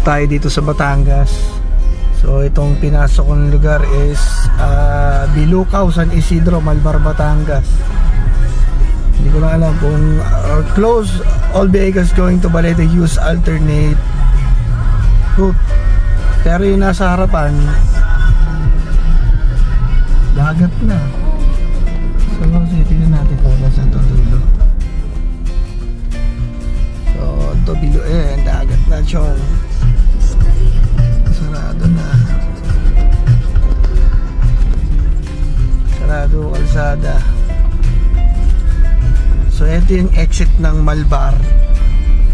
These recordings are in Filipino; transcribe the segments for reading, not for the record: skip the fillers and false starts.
tayo dito sa Batangas. So itong pinasok kong lugar is Bilukaw, San Isidro, Malbar, Batangas. Hindi ko na alam kung close all vehicles going to Balete use alternate route. Pero yung nasa harapan dagat na. So tingnan natin kung nasa ito dulo. So ito bilo dagat na chong. Sarado na. Sarado kalsada. So ito yung exit ng Malbar.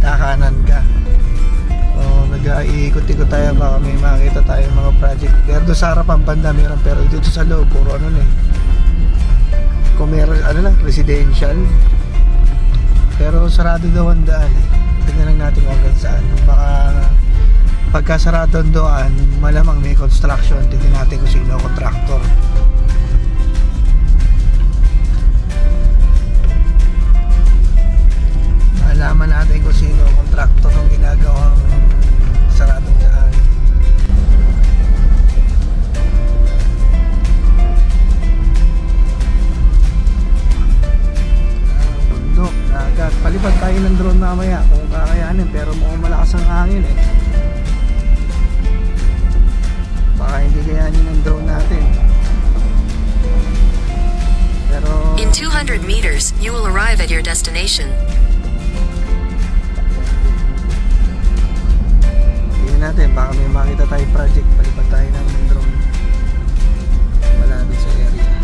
Kakanan ka. So nag-iikot-ikot tayo, baka may makita tayo mga project. Pero doon sa harapan banda meron, pero dito sa loob puro ano na eh. Kung meron ano lang, residential. Pero sarado daw ang daan eh. Tingnan lang natin kung hanggang saan. Baka pagka sarado ang doon, malamang may construction. Tingnan natin kung sino contractor. Malaman natin kung sino contractor ng ginagawang saradong daan. Bundok, dagat. Palipad tayo ng drone mamaya kung kakayanin, pero mukhang malakas ang hangin eh. Baka hindi kayanin ng drone natin. Pero in 200 meters, you will arrive at your destination. Natin, baka may makita tayo project, palipad tayo ng drone malapit sa area.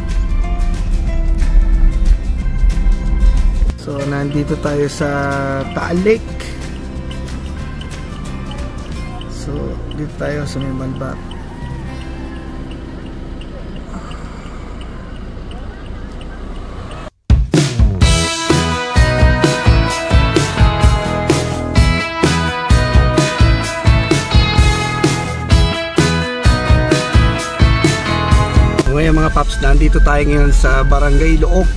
So nandito tayo sa Taal Lake. So dito tayo sa may Malbar. Ngayon mga paps, nandito tayo ngayon sa Barangay Look.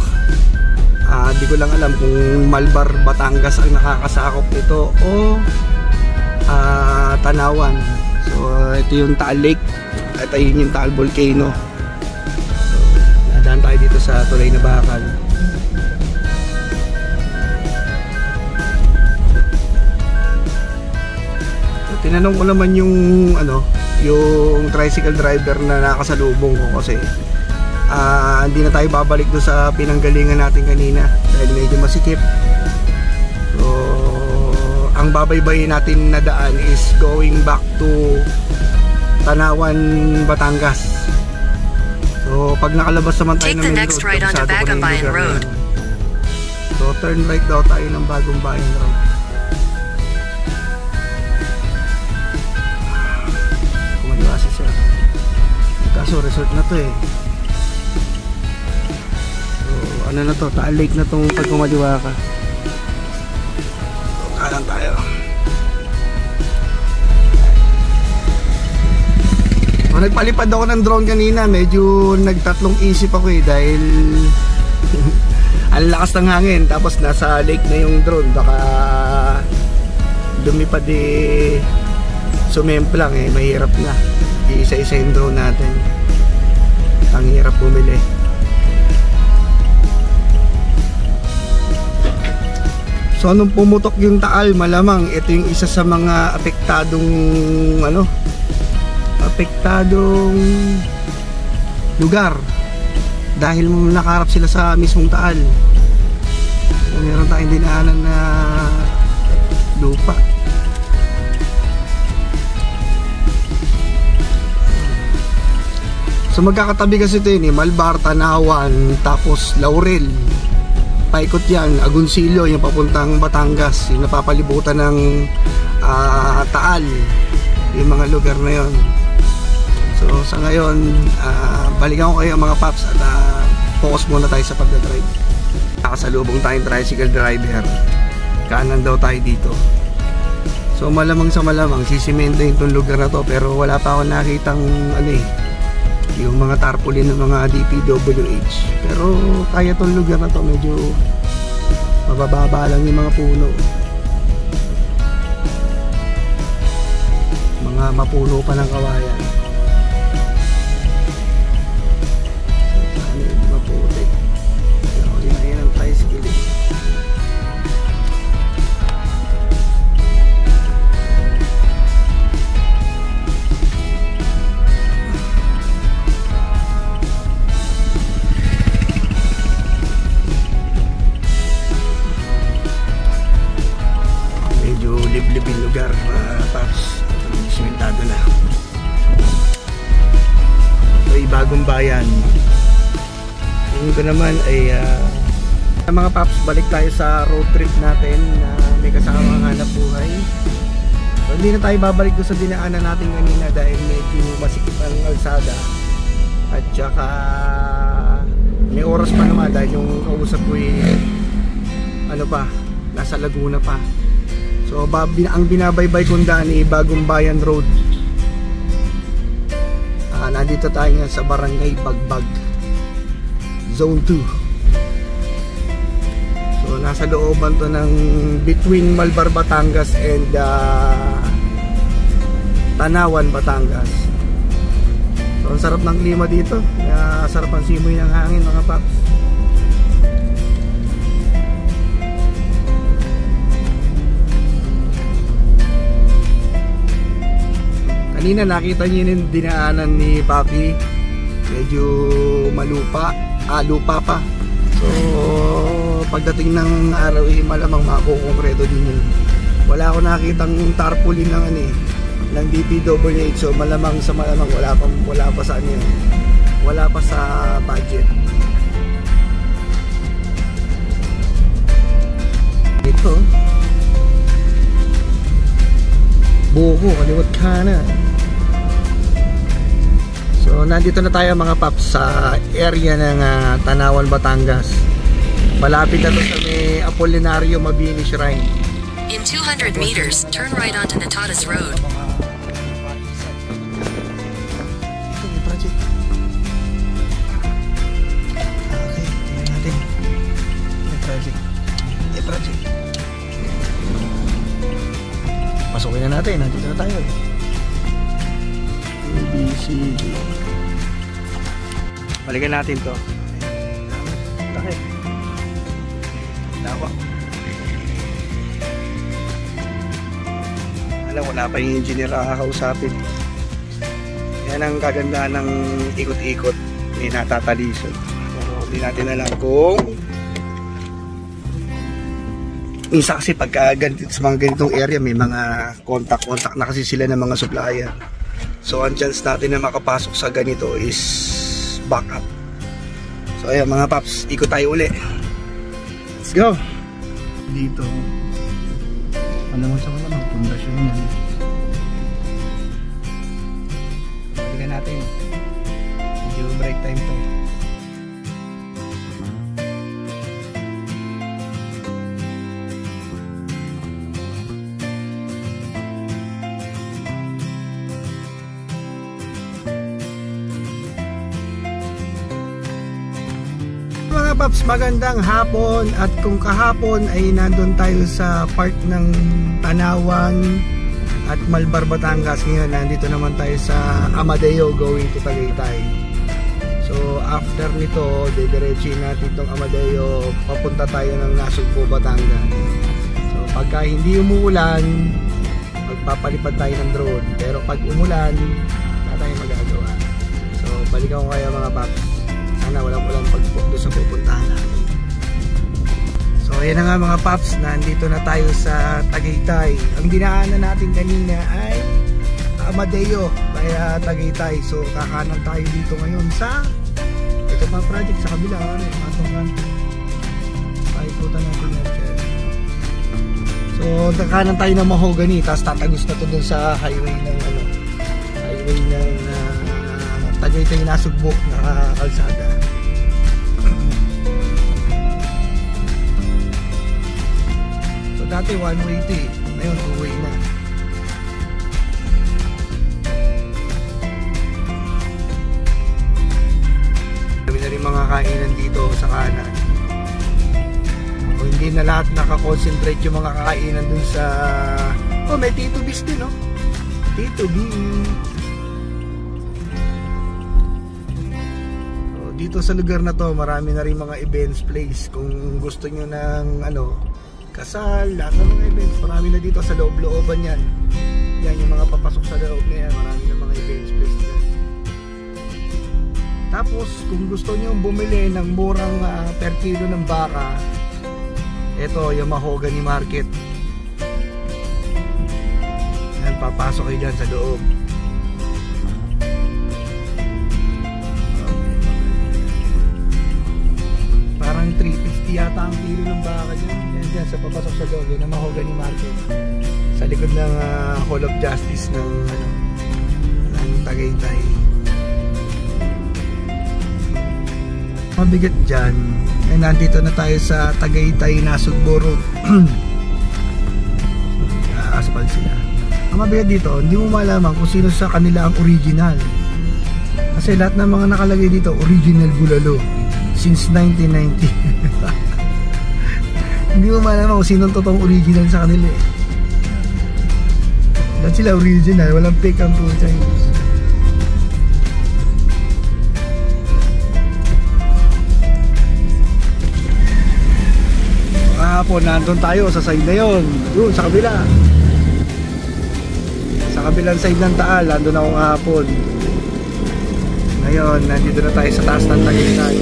Di ko lang alam kung Malbar, Batangas ang nakakasakop nito o Tanawan. So ito yung Taal Lake at ayun yung Taal Volcano. So nadaan tayo dito sa tulay na bakal. So tinanong ko naman yung yung tricycle driver na nakasalubong ko kasi hindi na tayo babalik doon sa pinanggalingan natin kanina dahil medyo masikip. So ang babaybay natin na daan is going back to Tanawan, Batangas. So pag nakalabas naman tayo ng main road, right onto Bagumbayan Road. So turn right daw tayo ng Bagumbayan Road. Kaso resort na to eh. So ano na to, Taal Lake na tong pag kumaliwa ka. So kanan tayo. So, nagpalipad ako ng drone kanina, medyo nagtatlong isip ako eh dahil ang lakas ng hangin, tapos nasa lake na yung drone, baka lumipad eh, sumemplang eh, mahirap na. Isa-isa yung drone natin, ang hirap bumili. So nung pumutok yung Taal, malamang ito yung isa sa mga apektadong apektadong lugar dahil nakaharap sila sa mismong Taal. So meron tayong dinaanan na lupa. So magkakatabi kasi ito yun eh, Malbar, Tanawan, tapos Laurel. Paikot yan, Agoncillo, yung papuntang Batangas, yung napapalibutan ng Taal, yung mga lugar na yon. So sa ngayon, balikan ko kayo mga paps at focus muna tayo sa pagdadrive. Nakasalubong tayong tricycle driver, kanan daw tayo dito. So malamang sa malamang, sisimento yung lugar na to, pero wala pa ako nakitang yung mga tarpaulin ng mga DPWH. Pero kaya tong lugar na to, medyo mabababa lang yung mga puno. mga mapuno pa ng kawayan. Sana hindi maputi. Pero inayin ang tricycle eh. Liblibing lugar, paps. Simentado na. Ito ay bagong bayan. Yung ito naman ay mga paps, balik tayo sa road trip natin na may kasamang hanap buhay. So, hindi na tayo babalik doon sa dinaanan natin kanina dahil medyo masikip ang kalsada. At saka may oras pa naman dahil yung kausap ko ay ano pa, nasa Laguna pa. So ang binabaybay kong daan ay Bagong Bayan Road. Nandito tayo ngayon sa Barangay Bagbag, Zone 2. So nasa looban to ng between Malbar, Batangas and Tanawan, Batangas. So ang sarap ng klima dito. Sarap ang simoy ng hangin, mga paps. Kanina nakita niyo yung dinaanan ni Papi. Medyo malupa, lupa pa. So pagdating ng araw malamang makukongreto din yun. Wala ako nakitang tarpaulin ng ng DPWH. So malamang sa malamang wala pa sa yun. Wala pa sa budget. Ito buko, kaliwat ka na. So nandito na tayo mga paps sa area ng Tanawan, Batangas. Malapit na to sa may Apolinario Mabini Shrine. In 200 meters, turn right onto Natatas Road. Ito may project. Okay, tingnan natin. May project. Pasukin na natin, nandito na tayo. ABCD. Balikan natin to. Takip. Dawa. Alam, wala pa yung engineer kakausapin. Yan ang kagandahan ng ikot-ikot. May natatalisod. Pero hindi natin alam kung minsan kasi pagka sa mga ganitong area may mga contact na kasi sila ng mga supplier. So ang chance natin na makapasok sa ganito is backup. So ayan mga paps, ikot tayo uli. Let's go! Dito alam mo sa mga pundasyon yan. Tingnan natin. Medyo break time to. Mga paps, magandang hapon. At kung kahapon ay nandun tayo sa part ng Tanawan at Malbar, Batangas, ngayon nandito naman tayo sa Amadeo going to Tagaytay. So after nito didiretsuhin natin itong Amadeo, papunta tayo ng Nasugbu, Batangas. So pagka hindi umuulan, magpapalipad tayo ng drone. Pero pag umulan, wala tayong magagawa. So balikan ko kayo mga paps. Sana walang pagpukdo sa pupuntahan natin. So ayan na nga mga paps, nandito na tayo sa Tagaytay. Ang dinaanan natin kanina ay Amadeo kaya Tagaytay. So kakanan tayo dito ngayon sa ito pa project sa kabila. Matong kanto. Paikutan natin yan. So kakanan tayo ng Mahogany, tapos tatagos na to dun sa highway ng Tagaytay Nasugbu na kalsada. So dati one way ito eh, ngayon two way na. Kami na rin mga kainan dito sa kanan. O hindi na lahat nakakonsentrate yung mga kainan dun sa may Tito Bis din, no? Tito B. So, dito sa lugar na to, marami na rin mga events place. Kung gusto nyo ng kasal, lahat ng mga events, marami na dito sa loob-looban yan. Yan yung mga papasok sa loob na yan, marami na mga events place dyan. Tapos kung gusto nyo bumili ng murang per kilo ng baka, ito yung Mahogany Market. Yan, papasok kayo dyan sa loob. Parang 350 yata ang kilo ng baka dyan. Yan dyan sa papasok sa loob ng Mahogany Market, sa likod ng Hall of Justice ng Tagaytay. Mabigat dyan. Eh, nandito na tayo sa Tagaytay Nasugbo Road. Asphalt sila. Ang mabigat dito, hindi mo malaman kung sino sa kanila ang original. Kasi lahat ng mga nakalagay dito, original Bulalo since 1990. Hindi mo malaman kung sino ang totoong original sa kanila eh. Lahat sila original, walang fake ang puro Chinese. Kahapon, nandun tayo sa side na yun. Doon, sa kabila. Sa kabilang side ng Taal, nandun ako kahapon. Ngayon, nandito na tayo sa taas ng Tagaytay.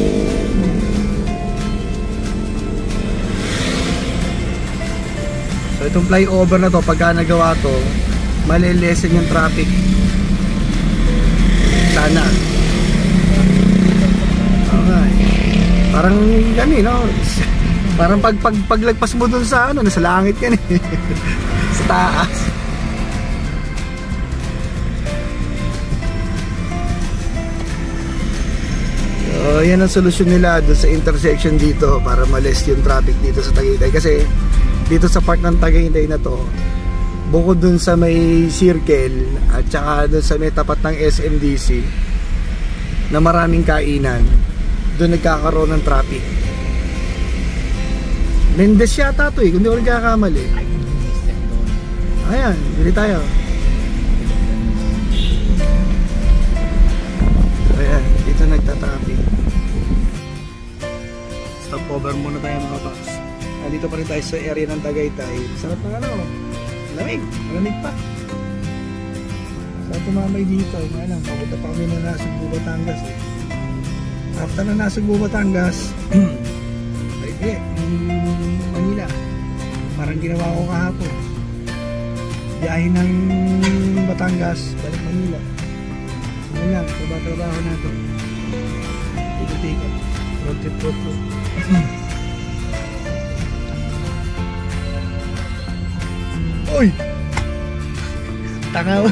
So, itong flyover na to, pagka nagawa to, malilesen yung traffic. Sana. Okay. Parang gani, no? Parang paglagpas mo dun sa nasa langit yan eh. Sa taas. So, yan ang solusyon nila dun sa intersection dito para ma-less yung traffic dito sa Tagaytay. Kasi dito sa part ng Tagaytay na to, bukod dun sa may circle at saka dun sa may tapat ng SMDC na maraming kainan, dun nagkakaroon ng traffic. Mendes yata to eh, kung di ko nagkakamali. Ayan, bili tayo. Ayan, dito nagtatraffic. Stop over muna tayo mga paps. Dito pa rin tayo sa area ng Tagaytay. Sarap na malamig pa. Sarap tumamay dito. Papunta pa kami na Nasugbo, Batangas eh. After na Nasugbo, Batangas, balik Manila. Parang ginawa ko kahapon. Biyahe ng Batangas, balik Manila. Ano lang, trabaho na ito. Ikot-ikot. Road trip. Uy! Tangawag.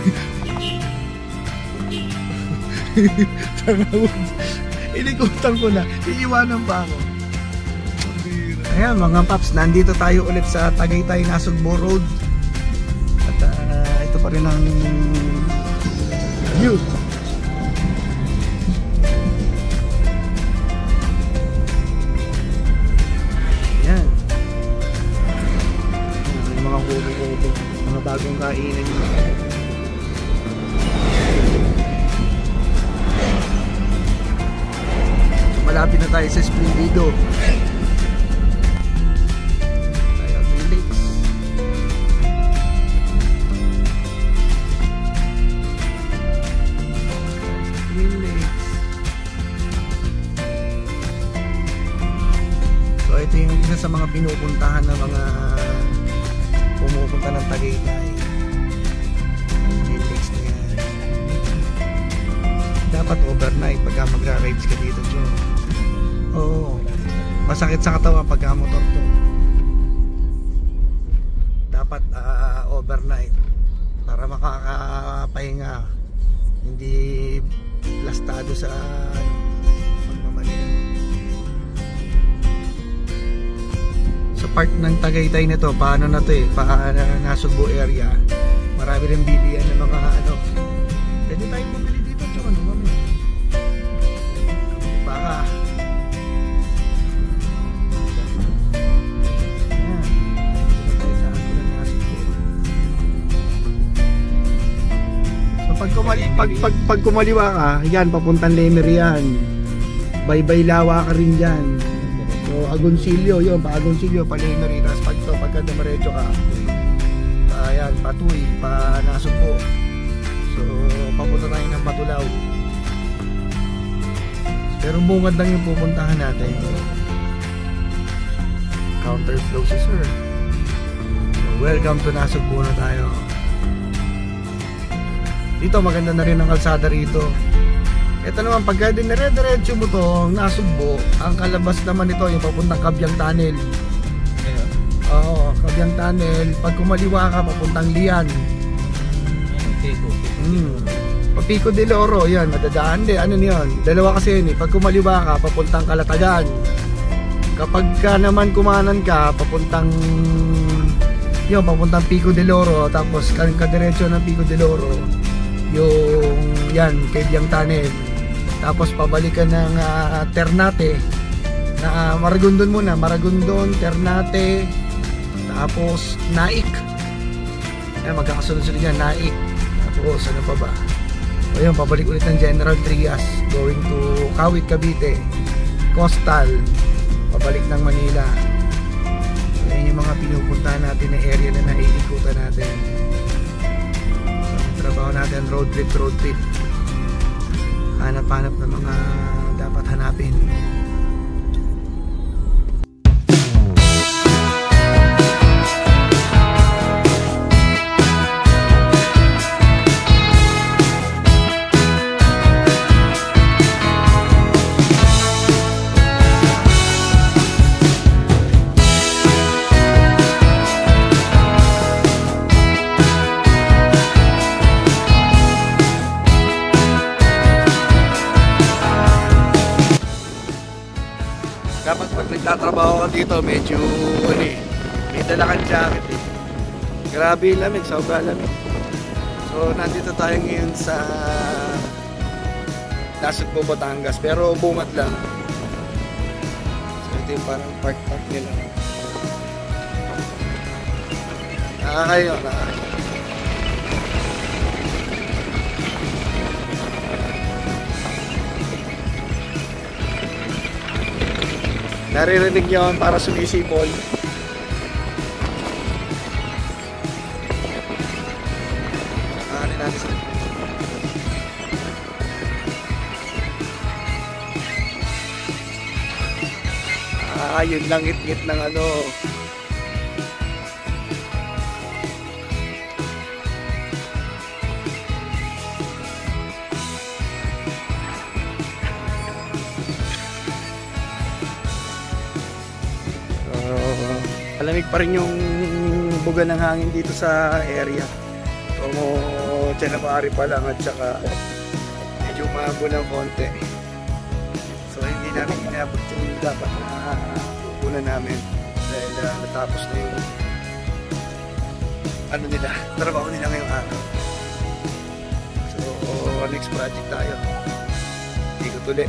Inikutan ko na. Iiwanan pa ako. Ayan mga paps, nandito tayo ulit sa Tagaytay Nasugbo Road. At ito pa rin ang view. Ayan. Mga kubo-kubo, mga bagong kainan. So, malapit na tayo sa Splendido. Tayo sa Lakes. So ito yung isa sa mga pinupuntahan ng mga pumupunta ng Tagaytay. Ang Lakes na yan. Dapat overnight pagka magra-rides ka dito, John. Oo. Masakit sa katawan pagka motor to. Dapat overnight para makakapahinga. Hindi lastado sa pagmamaneho. Sa part ng Tagaytay nito, paano na to eh, Nasugbo area, marami rin bilihan ng mga pwede tayong bumili dito, tsaka mamaya baka ayan, dito na tayo sa Nasugbo. pag kumaliwa ka, yan, papuntang Lemery yan. Baybay Lawa ka rin dyan. So, Agoncillo, yun, pa Agoncillo, pa Lemery. Tapos pagka dumiretso ka, ayan, Patuy, pa Nasugbo. So, papunta tayo ng Batulaw. Pero bungad lang yung pupuntahan natin. Counterflow si sir. So, welcome to Nasugbo na tayo. Dito maganda na rin ang kalsada rito. Ito naman, pagka dinire-diretso mo to Nasugbo, ang kalabas naman ito yung papuntang Cabiang Tunnel. Oo, Cabiang Tunnel. Pag kumaliwa ka, papuntang Lian. Papico de Loro, yan, madadaan din. Ano yun? Dalawa kasi yun eh. Pag kumaliwa ka, papuntang Calatagan. Kapag ka naman kumanan ka, papuntang Pico de Loro. Tapos kadiretso ng Pico de Loro, yung yan, Cabiang Tunnel. Tapos pabalik ka ng Ternate. Maragondon muna, Maragondon, Ternate, tapos Naik. Magkakasunod-sunod yan, Naik. Tapos ano pa ba? O yun, pabalik ulit ng General Trias, going to Kawit, Cavite, Coastal, pabalik ng Manila. So, yan yung mga pinupuntahan natin na area na naiikutan natin. So, trabaho natin, road trip. Hanap-hanap ng mga dapat hanapin. Dapat pag nagtatrabaho ka dito, medyo may dala kang jacket eh. Grabe yung lamig, sobrang lamig. So nandito tayo ngayon sa Nasugbo, Batangas, pero bungat lang. So ito yung parang park nila. Nakakayo. Naririnig nyo para sumisipol. Yun lang ngit-ngit ng ano. Malamig pa rin yung buga ng hangin dito sa area. So, January pa lang at saka medyo umago ng konti. So, hindi namin inabot yung dapat na pupunan namin dahil natapos na yung ano nila, trabaho nila ngayong araw. So, next project tayo. Ikot ulit.